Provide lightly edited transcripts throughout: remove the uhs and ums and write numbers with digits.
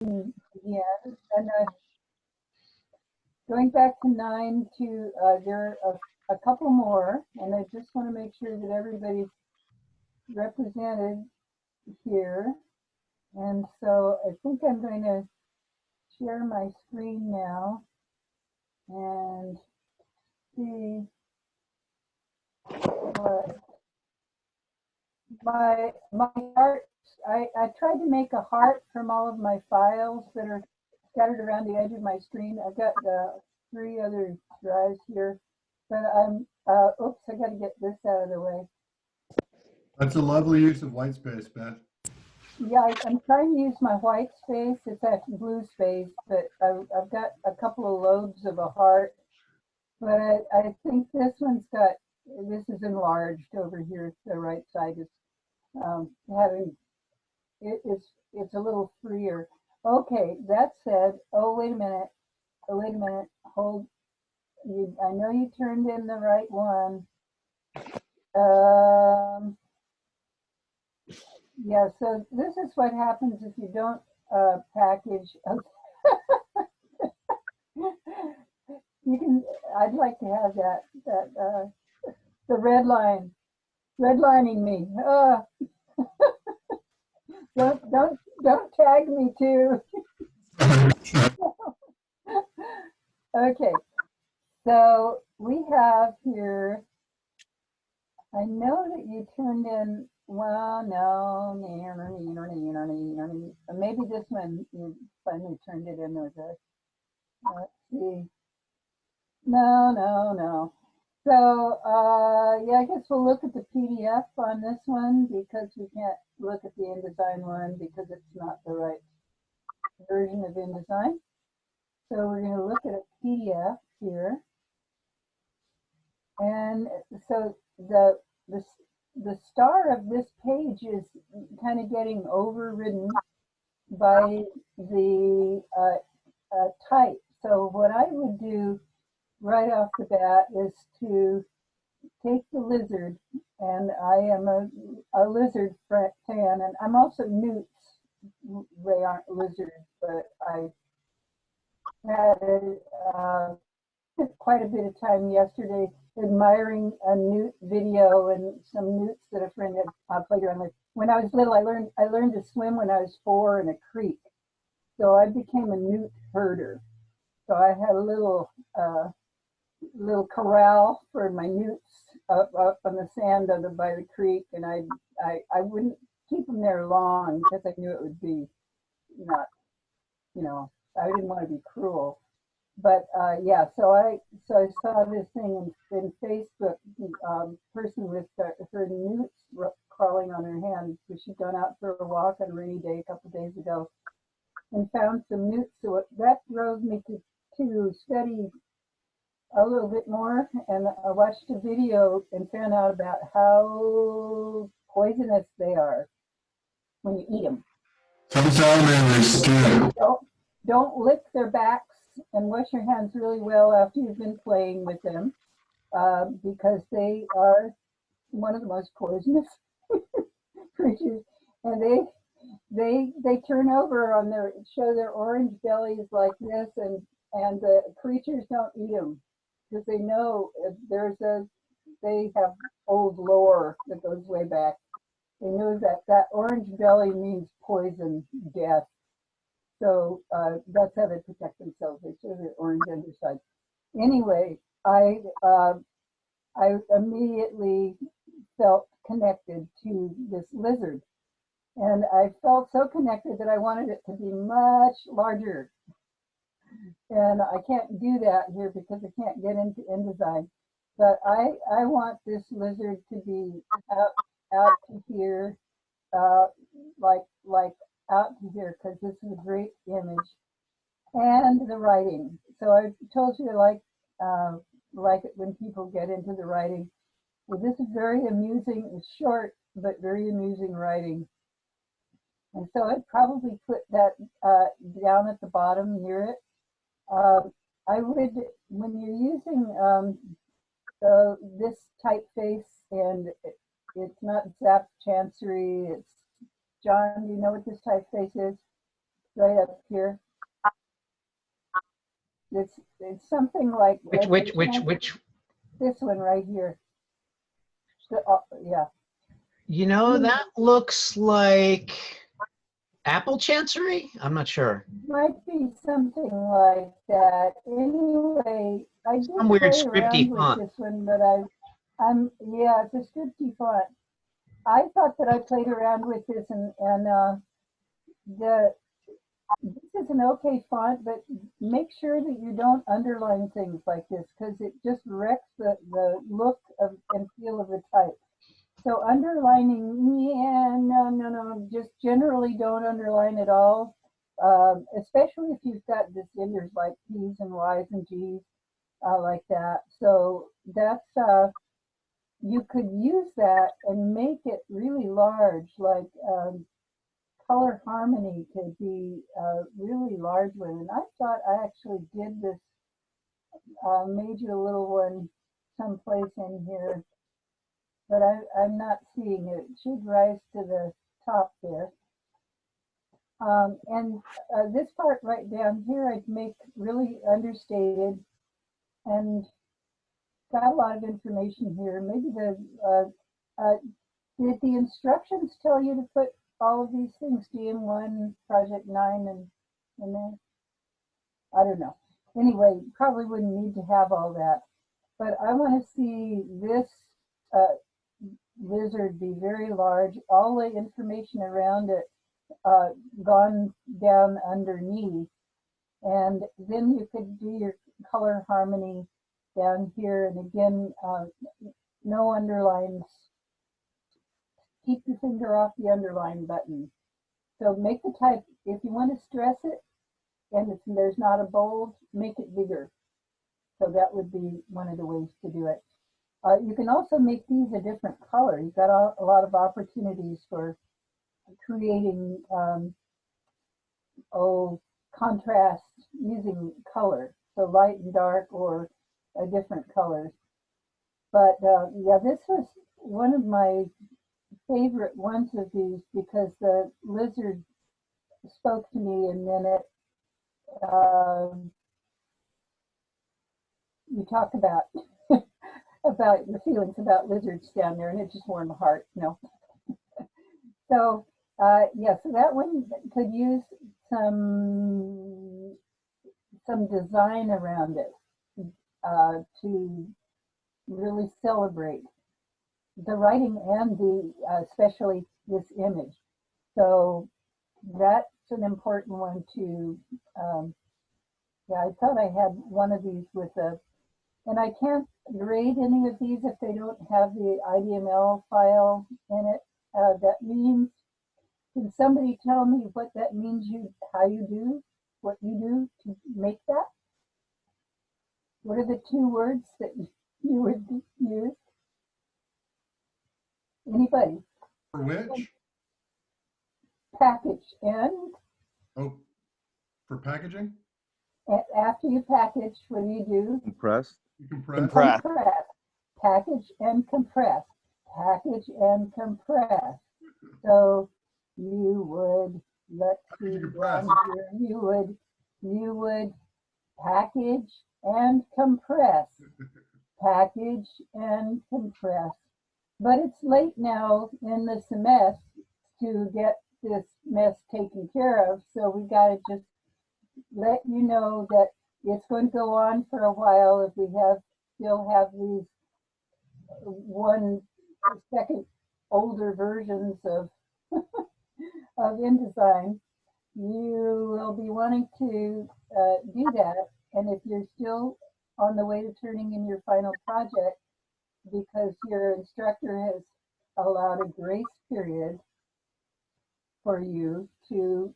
Yeah, and going back to 9 to there are a couple more, and I just want to make sure that everybody's represented here. And so I think I'm going to share my screen now and see what my heart. I tried to make a heart from all of my files that are scattered around the edge of my screen. I've got 3 other drives here, but I'm oops, I got to get this out of the way. That's a lovely use of white space, Beth. Yeah, I'm trying to use my white space. It's actually blue space, but I've got a couple of lobes of a heart. But I think this one's got, this is enlarged over here. The right side is having, it's a little freer. Okay, that said, oh, wait a minute. Oh, wait a minute. Hold, I know you turned in the right one. Yeah, so this is what happens if you don't package. You can, I'd like to have that the redlining me. Don't tag me too. Okay, so we have here, I know that you turned in, well, no, maybe this one you finally turned it in with a, let's see. No. So, yeah, I guess we'll look at the PDF on this one because we can't look at the InDesign one because it's not the right version of InDesign. So we're going to look at a PDF here. And so the star of this page is kind of getting overridden by the type. So what I would do right off the bat is to take the lizard, and I am a lizard fan, and I'm also newts. They aren't lizards, but I had quite a bit of time yesterday admiring a newt video and some newts that a friend had played around with. When I was little, I learned to swim when I was 4 in a creek, so I became a newt herder. So I had a little corral for my newts up on the sand by the creek, and I wouldn't keep them there long because I knew it would be not, I didn't want to be cruel. But yeah, so I saw this thing in Facebook, person with her newts crawling on her hand because she'd gone out for a walk on a rainy day a couple of days ago and found some newts. So that drove me to study a little bit more, and I watched a video and found out about how poisonous they are when you eat them. Some salamanders do. Don't lick their backs and wash your hands really well after you've been playing with them, because they are one of the most poisonous creatures, and they turn over on show their orange bellies like this, and the creatures don't eat them because they know they have old lore that goes way back. They know that orange belly means poison, death. So that's how they protect themselves. They show their orange underside. Anyway, I immediately felt connected to this lizard. And I felt so connected that I wanted it to be much larger. And I can't do that here because I can't get into InDesign. But I want this lizard to be out to here, like out to here, because this is a great image. And the writing. So I told you I like it when people get into the writing. Well, this is very amusing. It's short, but very amusing writing. And so I'd probably put that down at the bottom near it. I would, when you're using this typeface, and it's not Zap Chancery, it's, John, do you know what this typeface is? right up here. It's something like Which? this one right here. Yeah. You know, that looks like Apple Chancery? I'm not sure. Might be something like that. Anyway, I did Some weird play scripty around with font. this one, but yeah, it's a scripty font. I thought that I played around with this and this is an okay font, but make sure that you don't underline things like this because it just wrecks the look of and feel of the type. So underlining, yeah, no, just generally don't underline at all, especially if you've got dissenters like P's and Y's and G's like that. So that's, you could use that and make it really large, like color harmony could be a really large one. And I thought I actually did this, made you a little one someplace in here, but I'm not seeing it. It should rise to the top there. And this part right down here, I'd make really understated and got a lot of information here. Maybe did the instructions tell you to put all of these things, DM1, Project 9, and in there? I don't know. Anyway, probably wouldn't need to have all that. But I want to see this lizard be very large, all the information around it gone down underneath. And then you could do your color harmony down here. And again, no underlines. Keep your finger off the underline button. So make the type, if you want to stress it and there's not a bold, make it bigger. So that would be one of the ways to do it. You can also make these a different color. You've got a lot of opportunities for creating contrast using color, so light and dark or different colors. But yeah, this was one of my favorite ones of these because the lizard spoke to me, and then it you talk about about your feelings about lizards down there, and it just warmed my heart, you know. So yeah, so that one could use some design around it to really celebrate the writing and the especially this image. So that's an important one too. Yeah, I thought I had one of these with and I can't grade any of these if they don't have the IDML file in it. That means, can somebody tell me what that means, how you do, what you do to make that? What are the two words that you would use? Anybody? For which? Package and Oh, for packaging? after you package, what do you do? Compress. Compress? Compress. Package and compress. Package and compress. So you would, let's see, down here, you would package and compress. Package and compress. But it's late now in the semester to get this mess taken care of, so we got to just let you know that it's going to go on for a while if we still have these 1 second older versions of of InDesign. You will be wanting to do that, and if you're still on the way to turning in your final project because your instructor has allowed a grace period for you to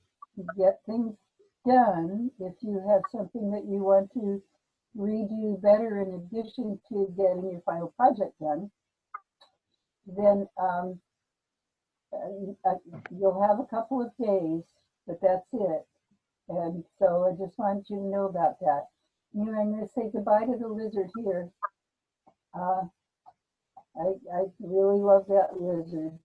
get things done, if you have something that you want to redo better in addition to getting your final project done, then you'll have a couple of days, but that's it. And so I just want you to know about that. Anyway, I'm going to say goodbye to the lizard here. I really love that lizard.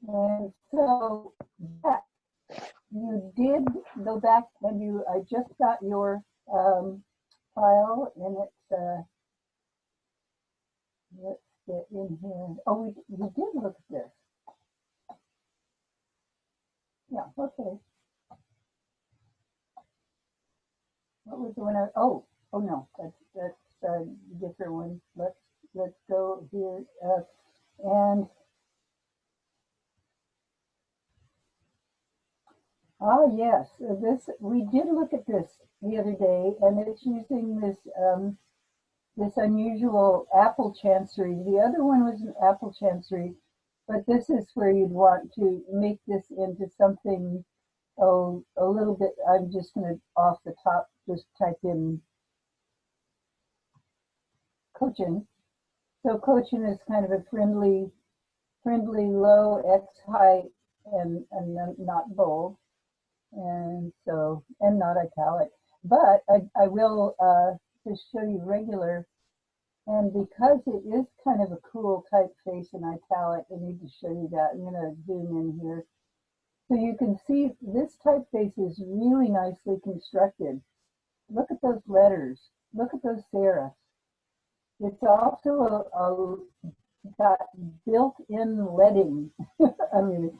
And so But you did go back and I just got your file and let's get in here. Oh, we did look at this. Yeah, okay. What was the one? Oh no, that's a different one. Let's go here and yes, this we did look at this the other day, and it's using this unusual apple chancery. The other one was an apple chancery, but this is where you'd want to make this into something, a little bit. I'm just going to off the top just type in Cochin. So Cochin is kind of a friendly low X height and not bold, and so and not italic. But I will just show you regular. And because it is kind of a cool typeface in italic, I need to show you that. I'm going to zoom in here. So you can see this typeface is really nicely constructed. Look at those letters. Look at those serifs. It's also got built-in leading. I mean,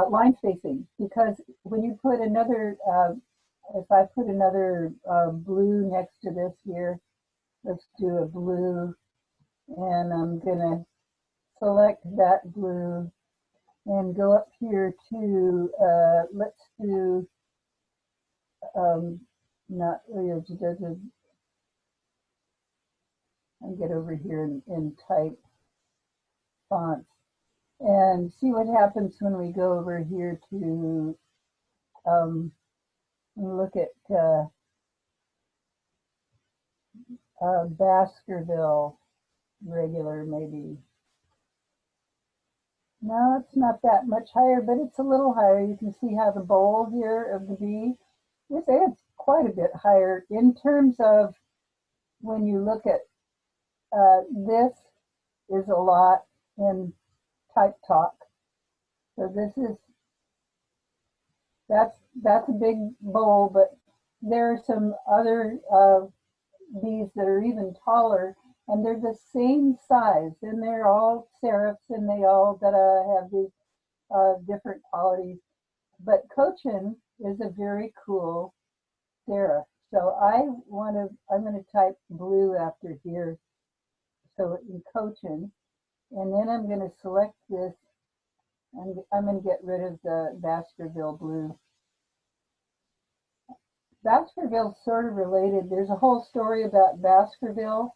line spacing, because when you put another, if I put another blue next to this here, let's do a blue, and I'm gonna select that blue and go up here to, let's do, not, and get over here and type fonts and see what happens when we go over here to look at Baskerville regular maybe. No, it's not that much higher, but it's a little higher. You can see how the bowl here of the B, it's quite a bit higher in terms of when you look at this is a lot in type talk. So this is, that's a big bowl, but there are some other B's that are even taller, and they're the same size, and they're all serifs, and they all have these different qualities. But Cochin is a very cool serif. So I'm going to type blue after here. So in Cochin, and then I'm going to select this, and I'm going to get rid of the Baskerville blue. Baskerville's sort of related. There's a whole story about Baskerville.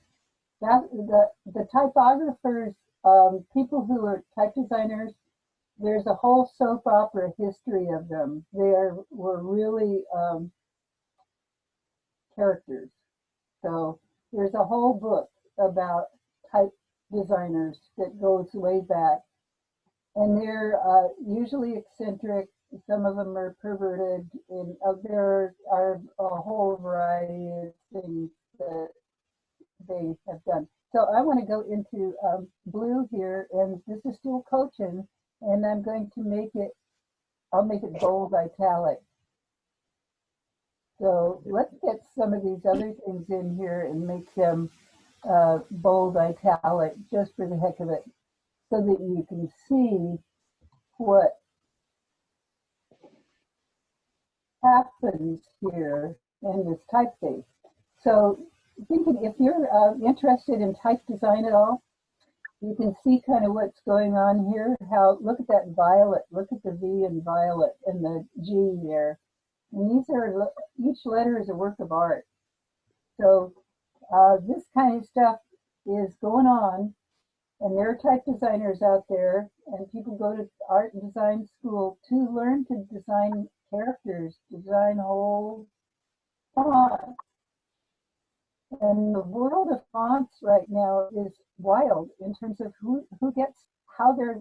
The typographers, people who are type designers, there's a whole soap opera history of them. Were really characters. So there's a whole book about type designers that goes way back. And they're usually eccentric. Some of them are perverted, and there are a whole variety of things that they have done. So I want to go into blue here, and this is still Cochin, and I'm going to make it, I'll make it bold italic. So let's get some of these other things in here and make them bold italic just for the heck of it, so that you can see what happens here in this typeface. So thinking, if you're interested in type design at all, you can see kind of what's going on here. Look at that violet, look at the V in violet and the G there. And these are, each letter is a work of art. So this kind of stuff is going on, and there are type designers out there, and people go to art and design school to learn to design characters, design whole fonts. And the world of fonts right now is wild in terms of who gets, how they're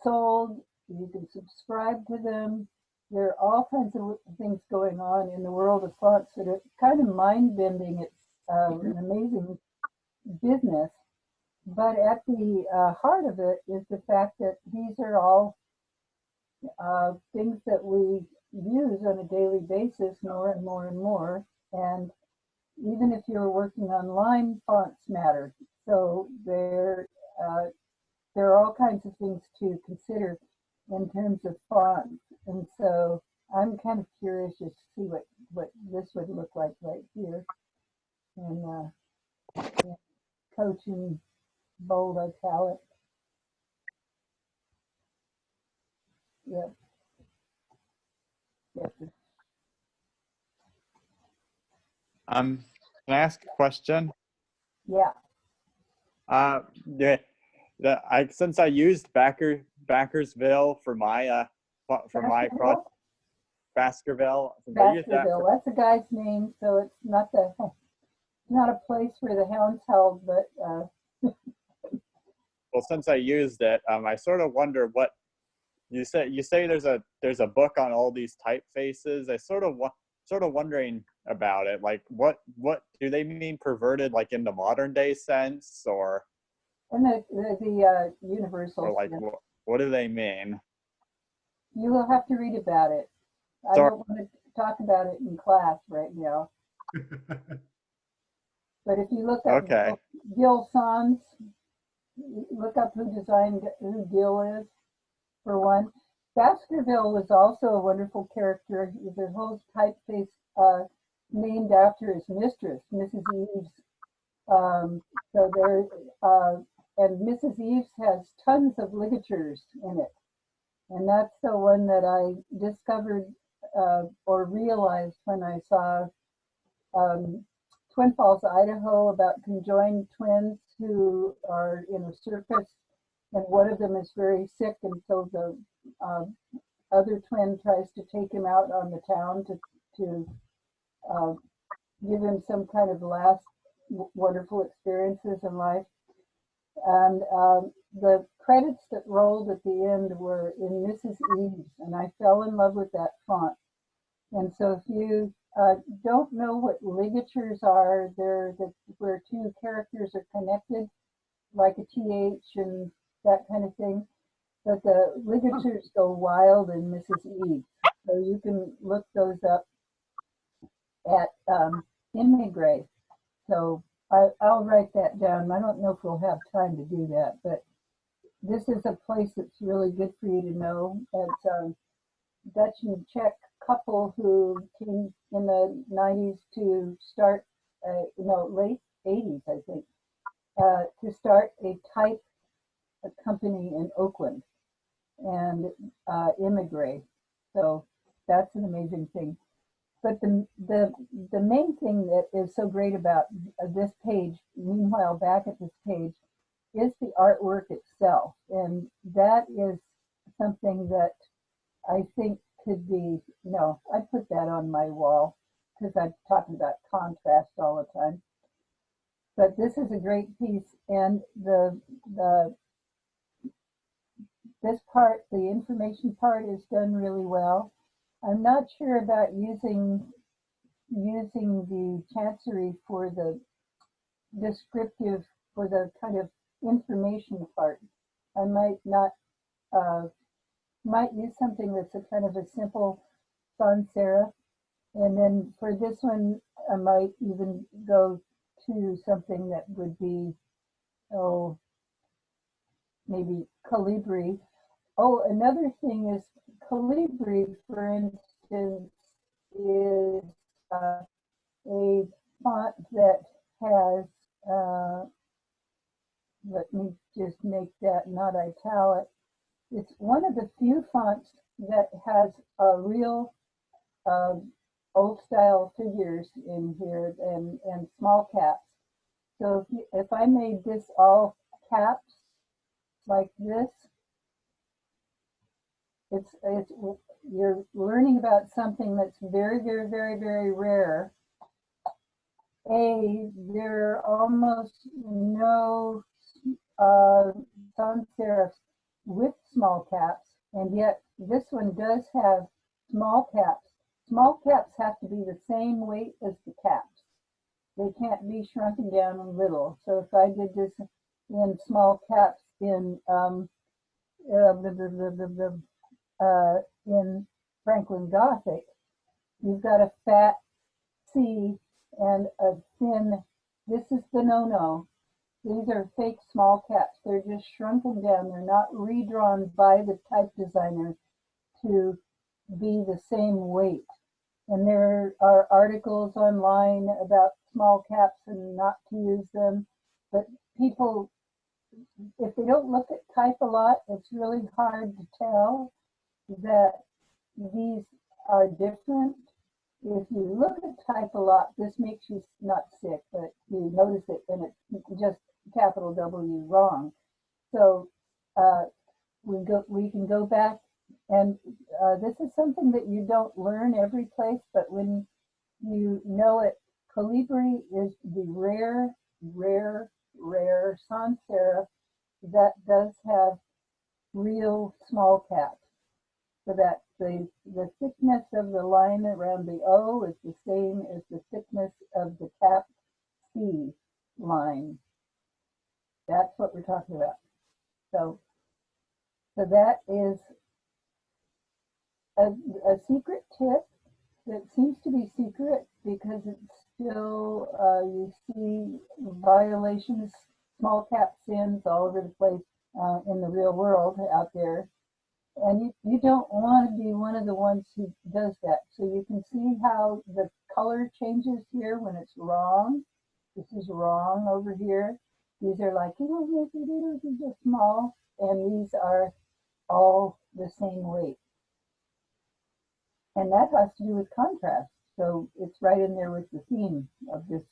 sold. You can subscribe to them. There are all kinds of things going on in the world of fonts that are kind of mind-bending. It's an amazing business. But at the heart of it is the fact that these are all things that we use on a daily basis more and more and more. And even if you're working online, fonts matter. So there are all kinds of things to consider in terms of fonts. And so I'm kind of curious to see what this would look like right here. And yeah, coaching bold italic. Yep. Yep. Can I ask a question? Yeah. Yeah, since I used Backersville for my project, Baskerville. since I used that Baskerville. That's a guy's name, so it's not a place where the hounds held, but well, since I used it, I sort of wonder what you say. You say there's a book on all these typefaces. I sort of wondering about it. Like, what do they mean perverted, like in the modern day sense, or and the universal. or like what do they mean? You will have to read about it. I Sorry. don't want to talk about it in class right now. But if you look up Okay. Gil Sans, look up who Gil is, for one. Baskerville was also a wonderful character. The whole typeface named after his mistress, Mrs. Eves. So there, and Mrs. Eves has tons of ligatures in it. And that's the one that I discovered or realized when I saw Twin Falls, Idaho, about conjoined twins who are in a circus, and one of them is very sick, and so the other twin tries to take him out on the town to give him some kind of last wonderful experiences in life. And the credits that rolled at the end were in Mrs. Eves, and I fell in love with that font. And so if you don't know what ligatures are, they're where two characters are connected, like a TH and that kind of thing. But the ligatures go wild in Mrs. Eves. So you can look those up at Imigray. So I'll write that down. I don't know if we'll have time to do that, but this is a place that's really good for you to know. It's a Dutch and Czech couple who came in the 90s to start, late 80s, I think, to start a company in Oakland and Imigray. So that's an amazing thing. But the main thing that is so great about this page, meanwhile, back at this page, is the artwork itself. And that is something that I think could be, I put that on my wall because I'm talking about contrast all the time. But this is a great piece, and this part, the information part, is done really well. I'm not sure about using the chancery for the descriptive, for the kind of information part. I might use something that's a kind of a simple sans serif, and then for this one I might even go to something that would be, maybe Calibri. Oh, another thing is Calibri, for instance, is a font that has, let me just make that not italic. It's one of the few fonts that has a real old style figures in here and small caps. So if I made this all caps like this, it's you're learning about something that's very, very, very, very rare. There are almost no sans serifs with small caps, and yet this one does have small caps. Small caps have to be the same weight as the caps. They can't be shrunken down a little. So if I did this in small caps in in Franklin Gothic, you've got a fat C and a thin, this is the no-no. These are fake small caps. They're just shrunken down. They're not redrawn by the type designer to be the same weight. And there are articles online about small caps and not to use them. But people, if they don't look at type a lot, it's really hard to tell that these are different. If you look at type a lot, this makes you not sick, but you notice it and it's just capital W wrong. So we can go back, and this is something that you don't learn every place, but when you know it, Calibri is the rare sans serif that does have real small caps, so that the thickness of the line around the O is the same as the thickness of the cap C line. That's what we're talking about. So that is a secret tip that seems to be secret because it's still, you see violations, small cap sins all over the place in the real world out there. And you don't want to be one of the ones who does that. So you can see how the color changes here when it's wrong. This is wrong over here. These are like, these are small, and these are all the same weight. And that has to do with contrast. So it's right in there with the theme of this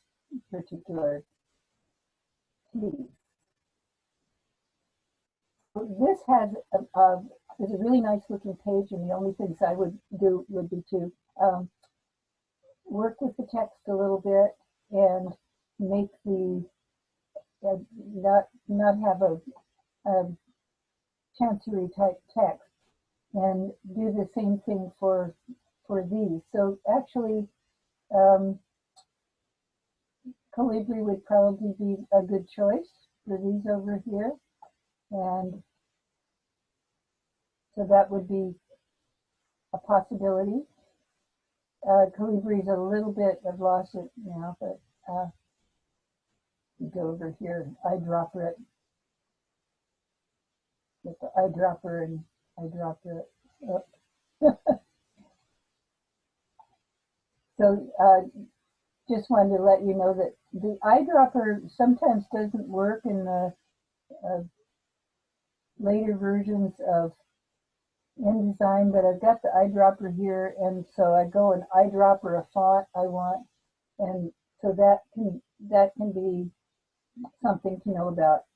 particular piece. This has is a really nice looking page, and the only things I would do would be to work with the text a little bit and make the not have a chancery type text, and do the same thing for these. So actually, Calibri would probably be a good choice for these over here, and so that would be a possibility. Calibri is a little bit, I've lost it now, but you go over here, eyedropper it, get the eyedropper and eyedropper it up. So just wanted to let you know that the eyedropper sometimes doesn't work in the later versions of InDesign, but I've got the eyedropper here, and so I go and eyedropper a font I want, and so that can be something to know about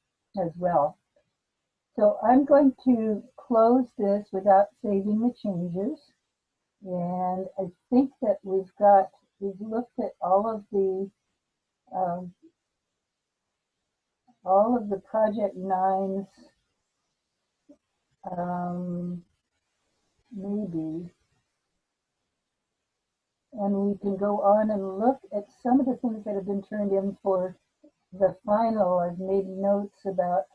as well. So I'm going to close this without saving the changes, and I think that we've looked at all of the Project 9's maybe, and we can go on and look at some of the things that have been turned in for the final. I've made notes about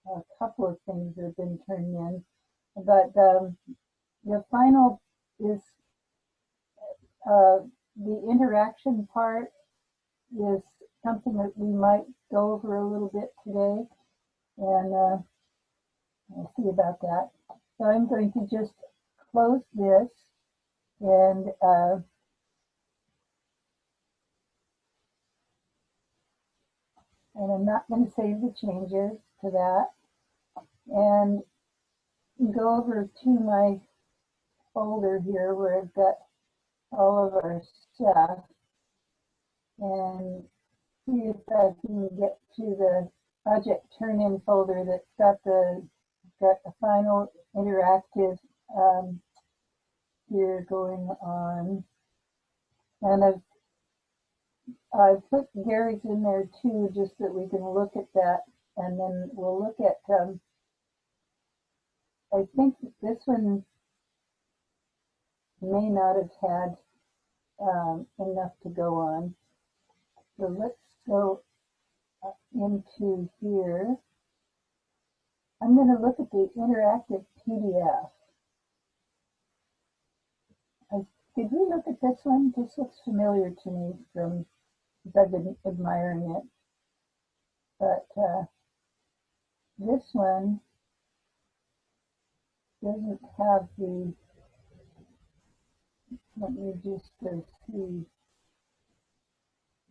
a couple of things that have been turned in, but the final is the interaction part is something that we might go over a little bit today, and we'll see about that. So I'm going to just close this, and I'm not going to save the changes to that, and go over to my folder here where I've got all of our stuff, and see if I can get to the project turn-in folder that's got the final interactive here going on, and I've put Gary's in there too, just that we can look at that, and then we'll look at I think this one may not have had enough to go on. So let's go into here. I'm going to look at the interactive PDF. Did we look at this one? This looks familiar to me from, because I've been admiring it. But this one doesn't have the, let me just see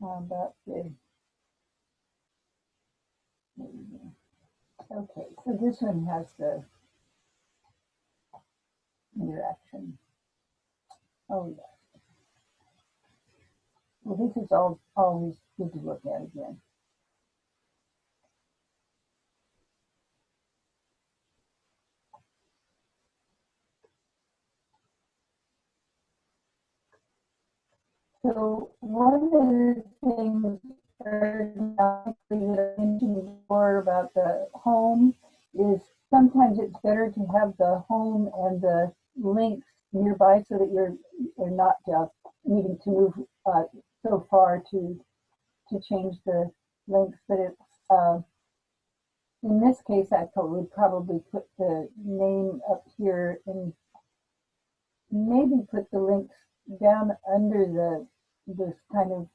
about the, okay, so this one has the interaction. Oh, yeah. Well, this is always good to look at again. So one of the things ergonomically that I mentioned before about the home is sometimes it's better to have the home and the links nearby so that you're not needing to move so far to change the links. But it's in this case, I would probably put the name up here and maybe put the links down under this kind of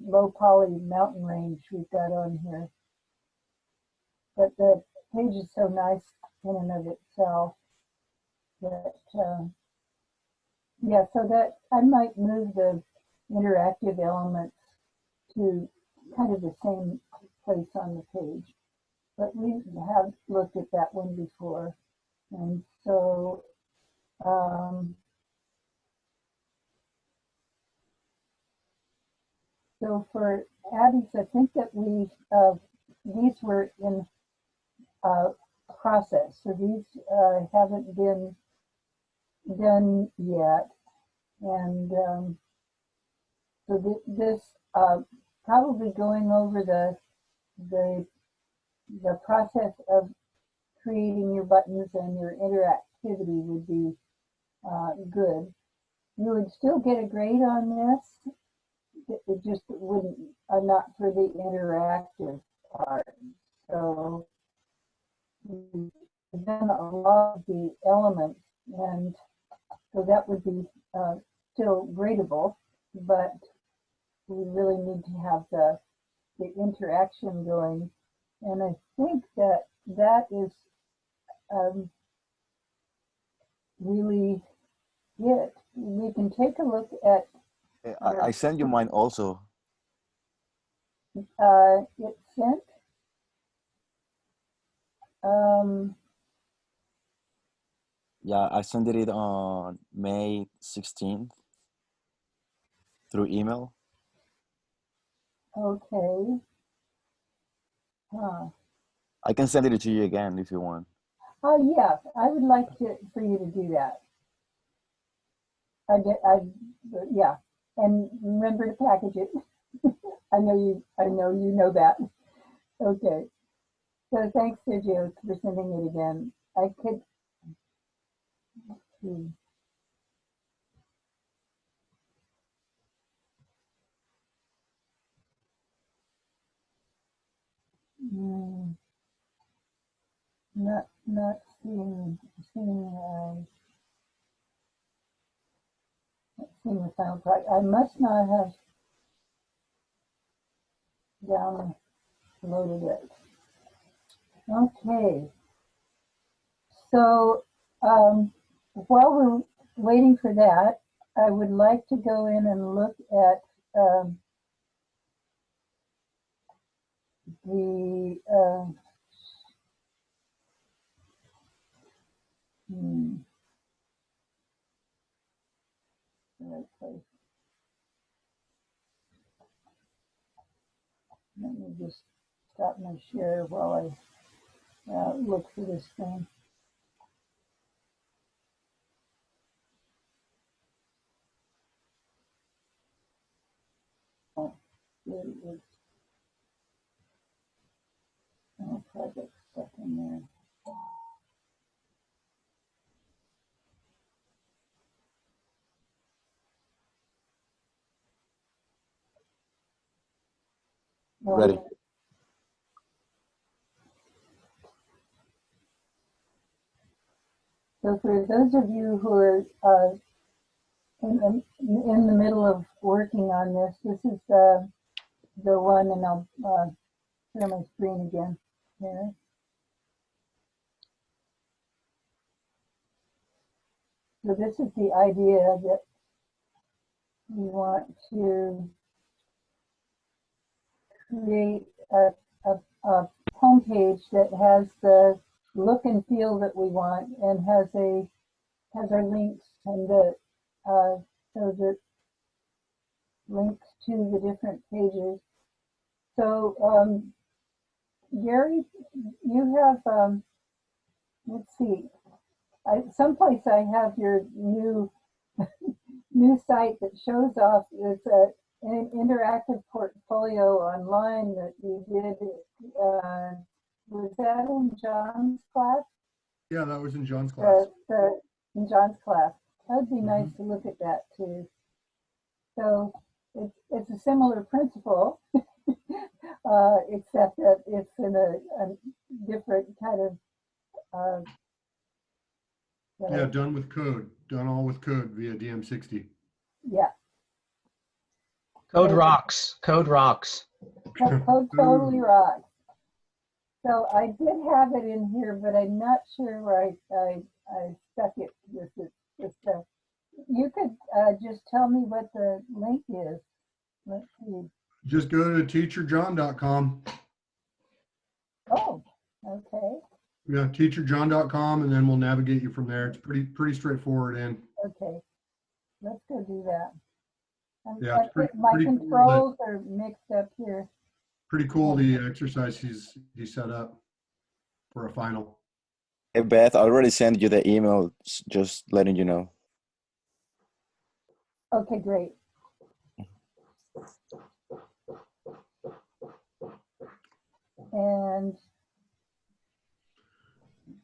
low poly mountain range we've got on here. But the page is so nice in and of itself that, yeah, so that I might move the interactive elements to kind of the same place on the page. But we have looked at that one before. And so, so for Abby's, I think that these were in process. So these haven't been done yet. And so this probably going over the process of creating your buttons and your interactivity would be good. You would still get a grade on this. It just wouldn't, not for the interactive part. So we've done a lot of the elements, and so that would be still gradable, but we really need to have the interaction going. And I think that that is really it. We can take a look at. I sent you mine also. It sent. Yeah, I sent it on May 16th through email. Okay. I can send it to you again if you want. Oh yeah, I would like for you to do that. Yeah, and remember to package it. I know you know that. Okay. So thanks, Sergio, for sending it again. I could. Not seeing the final product. I must not have downloaded it. Okay. So while we're waiting for that, I would like to go in and look at the right place. Let me just stop my share while I look for this thing. Oh, here it is. Oh, project stuck in there. Ready. So for those of you who are in the middle of working on this. This is the one, and I'll share my screen again here. So this is the idea that we want to create a homepage that has the look and feel that we want, and has our links, and so that links to the different pages. So Gary, you have let's see, someplace I have your new site that shows off. It's an interactive portfolio online that you did. Was that in John's class? Yeah, that was in John's class. In John's class. That would be nice Mhm. to look at that too. So it's a similar principle, except that it's in a different kind of Yeah, done with code. Done all with code via DM60. yeah. Code So- rocks. Code rocks. Code totally rocks. So I did have it in here, but I'm not sure where I stuck it with it. You could just tell me what the link is. Let's see. Just go to teacherjohn.com. Oh, okay. Yeah, teacherjohn.com, and then we'll navigate you from there. It's pretty straightforward. And Okay. Let's go do that. Yeah, it's pretty My cool controls are mixed up here. pretty cool the exercise he set up for a final. Hey, Beth, I already sent you the email, just letting you know. Okay, great. And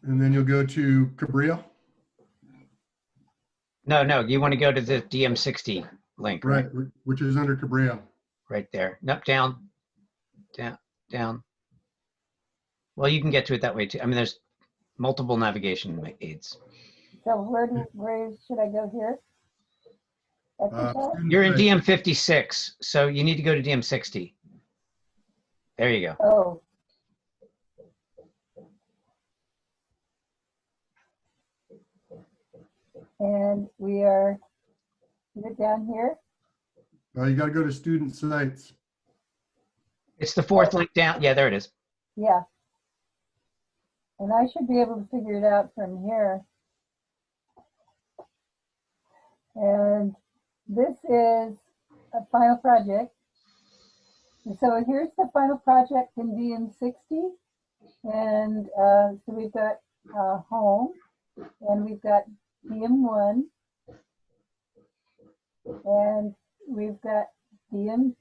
And then you'll go to Cabrillo. No, you want to go to the DM60 link, Right, right? which is under Cabrillo. Right there. Nope, down. Well, you can get to it that way too. I mean, there's multiple navigation aids. so where should I go here? Exercise? You're in DM56, so you need to go to DM60. There you go. Oh. And we are, is it down here? You got to go to student sites. It's the fourth link down. Yeah, there it is. Yeah. And I should be able to figure it out from here. And this is a final project. And so here's the final project in DM60. And so we've got home, and we've got DM1, and we've got DM2,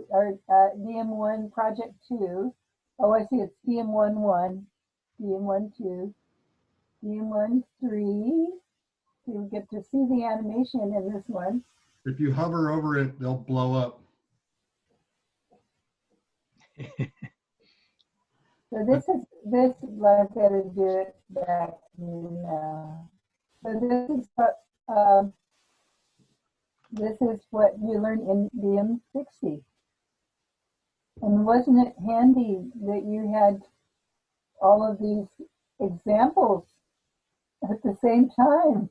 or DM1 project 2. Oh, I see, it's DM1-1, DM1-2, DM1-3. So you get to see the animation in this one. If you hover over it, they'll blow up. So this, I've got to do it back now. So this is what you learn in DM60. And wasn't it handy that you had all of these examples at the same time?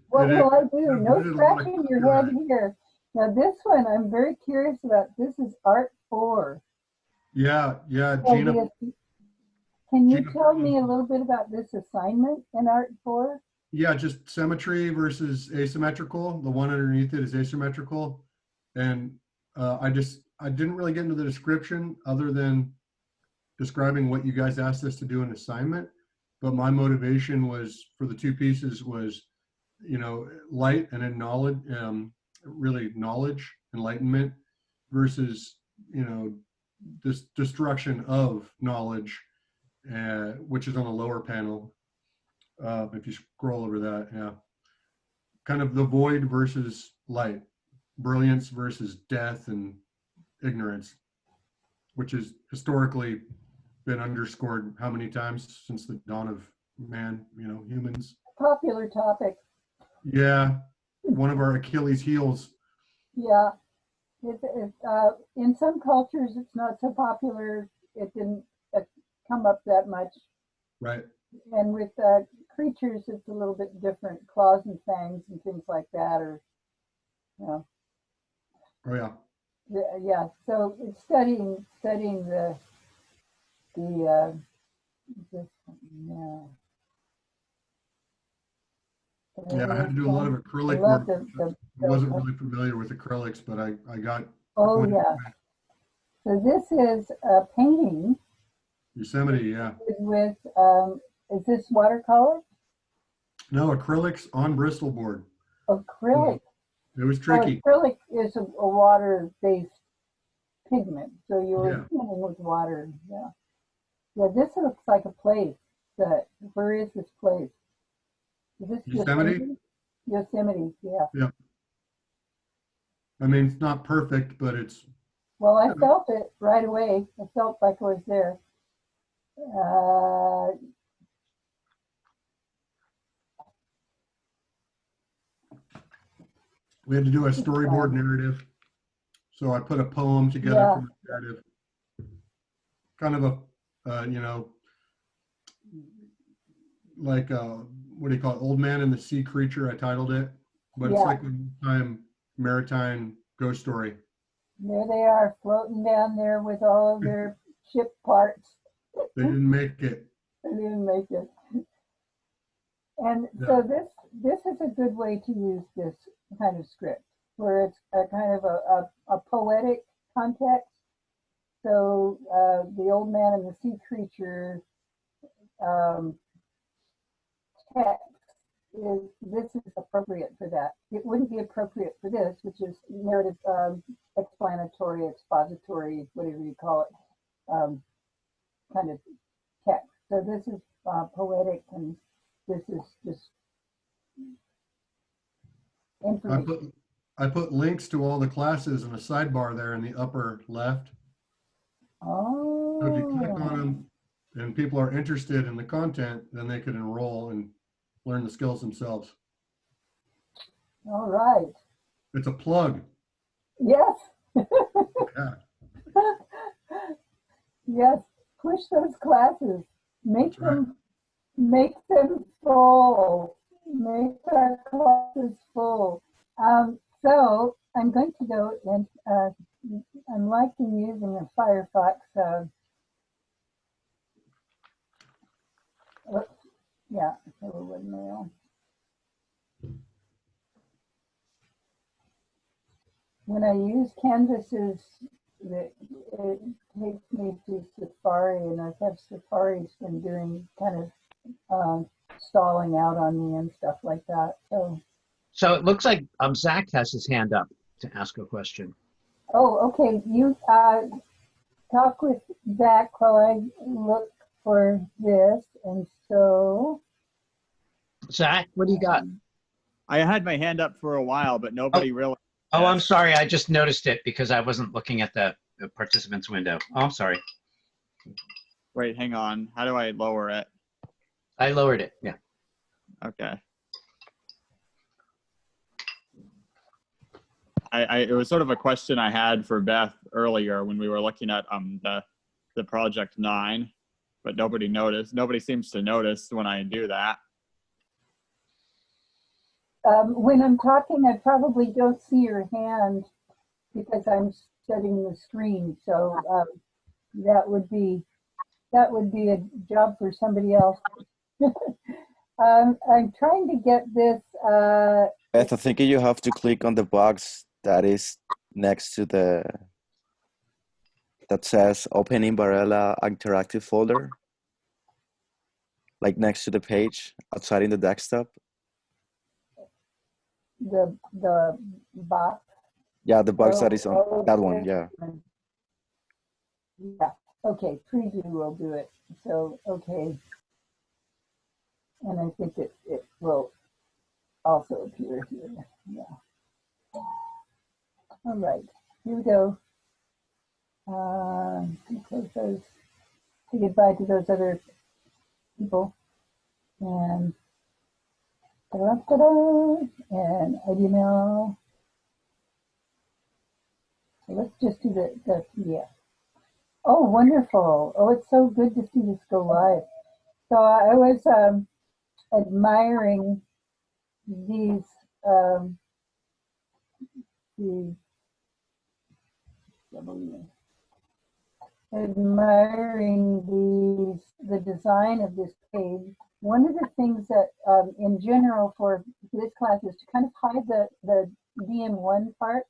What will I do? No scratching your head here. Now this one I'm very curious about. This is Art 4. Yeah, So Gina. can you Gina, tell me a little bit about this assignment in Art 4? Yeah, just symmetry versus asymmetrical. The one underneath it is asymmetrical. And I didn't really get into the description other than describing what you guys asked us to do in assignment. But my motivation was for the two pieces was, light and then knowledge, really knowledge, enlightenment versus, this destruction of knowledge, which is on the lower panel. If you scroll over that, yeah. Kind of the void versus light, brilliance versus death and ignorance, which has historically been underscored how many times since the dawn of man, humans. Popular topic. Yeah, one of our Achilles heels. Yeah. In some cultures, it's not so popular. It didn't come up that much. Right. And with creatures, it's a little bit different. Claws and fangs and things like that, or you know, Oh yeah. yeah. So it's studying the this, yeah. Yeah, I had to do a lot of I acrylic love work. I wasn't really familiar with acrylics, but I got Oh acquainted yeah. with So this is a painting Yosemite. Yeah. with is this watercolor? No, acrylics on Bristol board. Acrylic. It was Well, tricky. acrylic is a water-based pigment, so you were Yeah. painting with water. Yeah. Yeah, this looks like a place. Where is this place? Is this Yosemite? Yosemite, yeah. Yeah. I mean, it's not perfect, but it's, Well, I felt it right away. I felt like I was there. Uh, we had to do a storyboard narrative. So I put a poem together Yeah. from the narrative. Kind of a, like what do you call it? Old Man and the Sea Creature, I titled it. But it's Yeah. like a time maritime ghost story. There they are, floating down there with all of their ship parts. They didn't make it. They didn't make it. And Yeah. so this is a good way to use this kind of script, where it's a kind of a poetic context. So the Old Man and the Sea Creature text this is appropriate for that. It wouldn't be appropriate for this, which is narrative, explanatory, expository, whatever you call it, kind of text. So this is poetic, and this is just information. I put links to all the classes in a sidebar there in the upper left. Oh. So if you click on them and people are interested in the content, then they could enroll and learn the skills themselves. All right. It's a plug. Yes. Yeah. Yes. Push those classes. Make That's right. make them full. Make our classes full. So I'm going to go and I'm liking using a Firefox. Yeah, hello mail. When I use canvases, it takes me to Safari, and I've had Safari's been doing kind of stalling out on me and stuff like that. So it looks like Zach has his hand up to ask a question. Oh, okay. You talk with Zach while I look for this, and so. Zach, what do you got? I had my hand up for a while, but nobody really. Oh, I'm sorry. I just noticed it because I wasn't looking at the participants window. Oh, I'm sorry. Wait, hang on. How do I lower it? I lowered it. Yeah. Okay. It was sort of a question I had for Beth earlier when we were looking at the project 9, but nobody noticed. Nobody seems to notice when I do that. When I'm talking, I probably don't see your hand because I'm studying the screen. So that would be a job for somebody else. I'm trying to get this. Beth, I think you have to click on the box that is next to that says Open in Varela Interactive folder, like next to the page outside in the desktop. The box. Yeah, the box that is on that one. Yeah. Yeah. Okay. Preview will do it. So okay. And I think it will also appear here. Yeah. All right. Here we go. Close those. Say goodbye to those other people. And And email. So let's just do the PDF. Oh, wonderful. Oh, it's so good to see this go live. So I was admiring these, the admiring the design of this page. One of the things that in general for this class is to kind of hide the DM1 part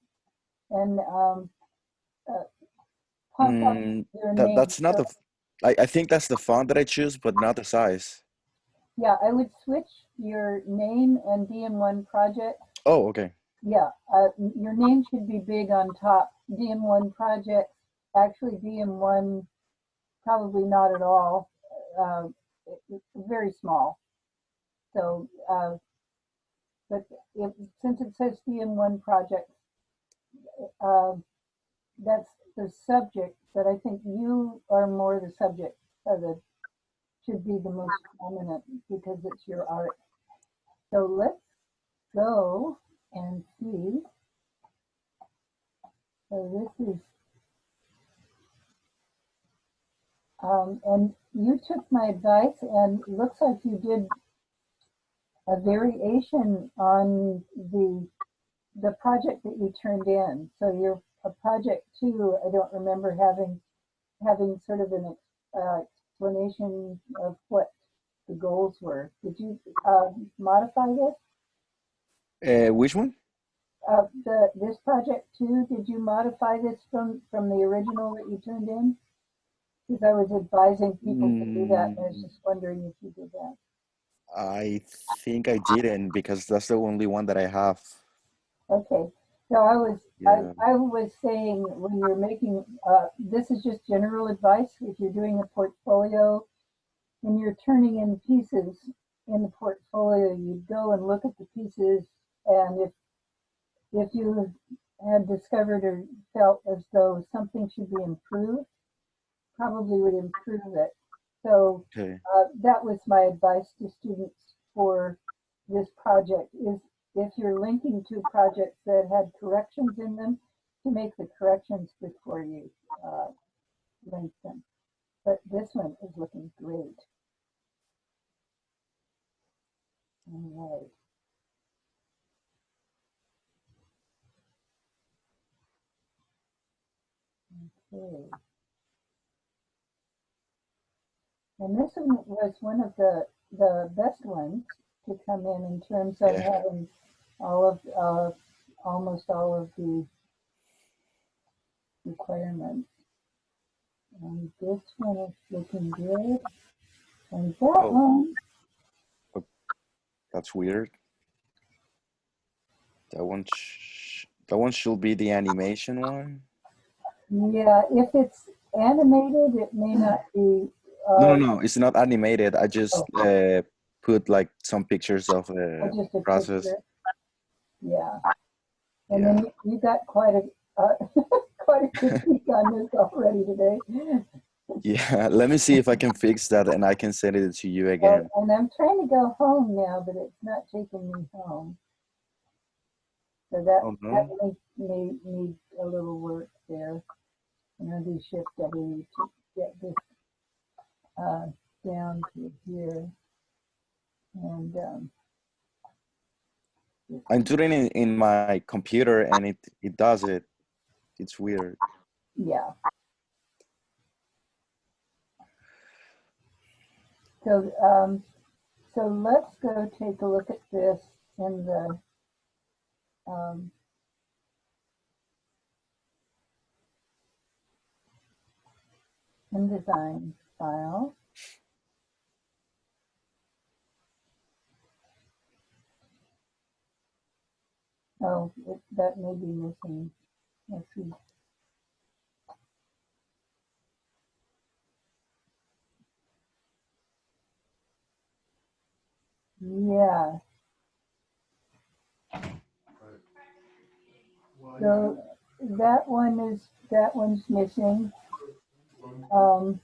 and pop up your name. That's not So, I think that's the font that I choose, but not the size. yeah, I would switch your name and DM1 project. Oh, okay. Yeah, your name should be big on top. DM1 project, actually DM1 probably not at all. It's very small. So, but since it says DM1 project, that's the subject. But I think you are more the subject of the should be the most prominent because it's your art. So let's go and see. So this is, and you took my advice and looks like you did a variation on the project that you turned in. So you're a project two, I don't remember having sort of an explanation of what the goals were. Did you modify this? Which one? This project too, did you modify this from the original that you turned in? Because I was advising people to do that, and I was just wondering if you did that. I think I didn't because that's the only one that I have. Okay, so I was Yeah. I was saying when you're making this is just general advice. If you're doing a portfolio and you're turning in pieces in the portfolio, you go and look at the pieces, and if you had discovered or felt as though something should be improved, probably would improve it. So Okay. that was my advice to students for this project is if you're linking to projects that had corrections in them, to make the corrections before you link them. But this one is looking great. All right. Okay. And this one was one of the best ones to come in terms of Yeah. having all of almost all of the requirements. And this one is looking good. And that Oh, one, that's weird. That one should be the animation one. yeah, if it's animated, it may not be. No, it's not animated. I just Oh, put like some pictures of just a process. picture. Yeah, and Yeah. then you got quite a quite a critique on this already today. Yeah. Let me see if I can fix that and I can send it to you again. And I'm trying to go home now, but it's not taking me home. So Oh that no. may need a little work there. And I'll do Shift W to get this down to here. And I'm doing it in my computer and it does it. It's weird. yeah. So so let's go take a look at this in the InDesign file. Oh, that may be missing. Let's see. Yeah. So that one's missing. Um,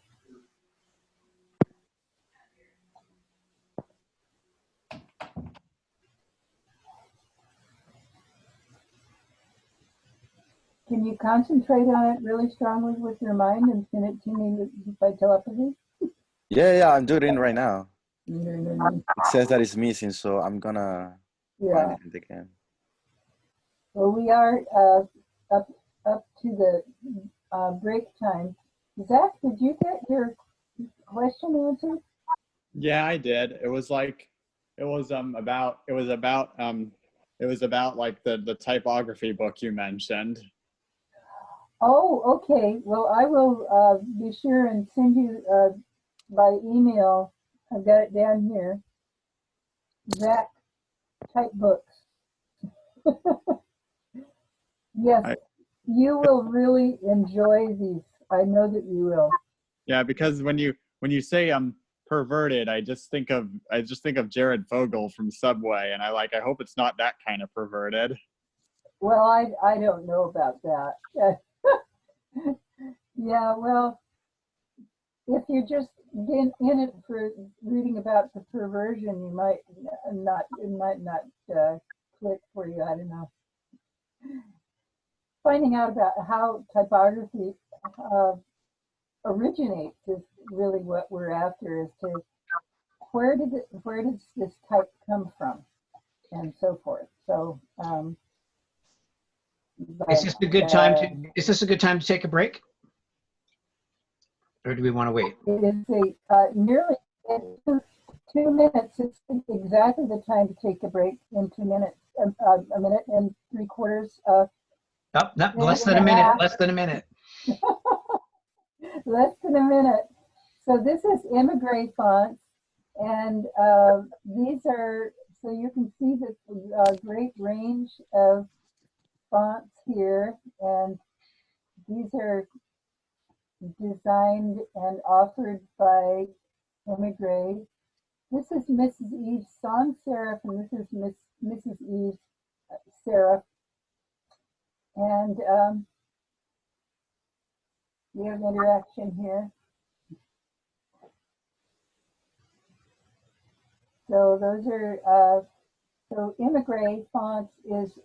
Can you concentrate on it really strongly with your mind and send it to me by telepathy? Yeah, I'm doing it right now. Yeah. It says that it's missing, so I'm gonna find it again. Well, we are up to the break time. Zach, did you get your question answered? Yeah, I did. It was like, it was about like the typography book you mentioned. Oh, okay. Well, I will be sure and send you by email. I've got it down here. Zach Type Books. Yes, you will really enjoy these. I know that you will. Yeah, because when you say perverted, I just think of Jared Fogle from Subway, and I hope it's not that kind of perverted. Well, I don't know about that. Yeah, well, if you're just in it for reading about the perversion, you might not. It might not click for you. I don't know. Finding out about how typography originates is really what we're after. As to where does this type come from, and so forth. So, Is this a good time to? Is this a good time to take a break, or do we want to wait? It is nearly 2 minutes. It's exactly the time to take a break in 2 minutes. A minute and 3/4. Oh, no, less than a minute. Less than a minute. Less than a minute. So this is Emigre fonts, and these are, so you can see the great range of fonts here, and these are designed and offered by Emigre. This is Mrs. Eve sans serif, and this is Mrs. Eve serif. And we have interaction here. So those are, so Emigre Fonts is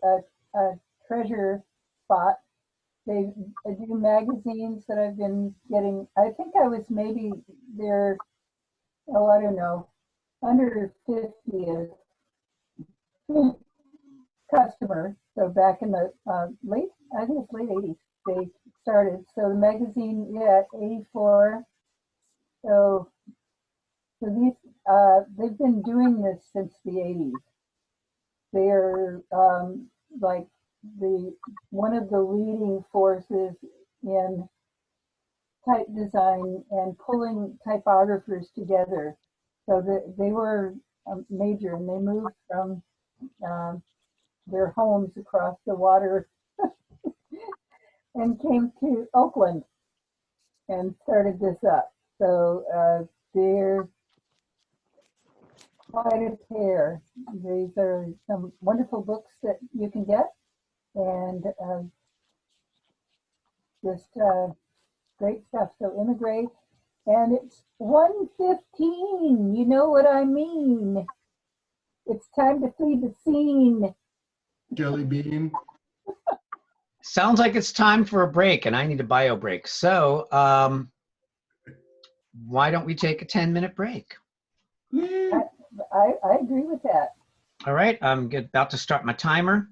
a treasure spot. They do magazines that I've been getting. I think I was maybe their, oh, I don't know, under 50th customer. So back in the late, I think it's late 80s, they started. So the magazine, yeah, 84. So these, they've been doing this since the 80s. They're like one of the leading forces in type design and pulling typographers together. So that they were major, and they moved from their homes across the water and came to Oakland and started this up. So they're quite a pair. These are some wonderful books that you can get, and just great stuff. So Immigrate, and it's 1:15. You know what I mean. It's time to flee the scene. Jelly bean. Sounds like it's time for a break, and I need a bio break. So, why don't we take a 10-minute break? I agree with that. All right, I'm about to start my timer.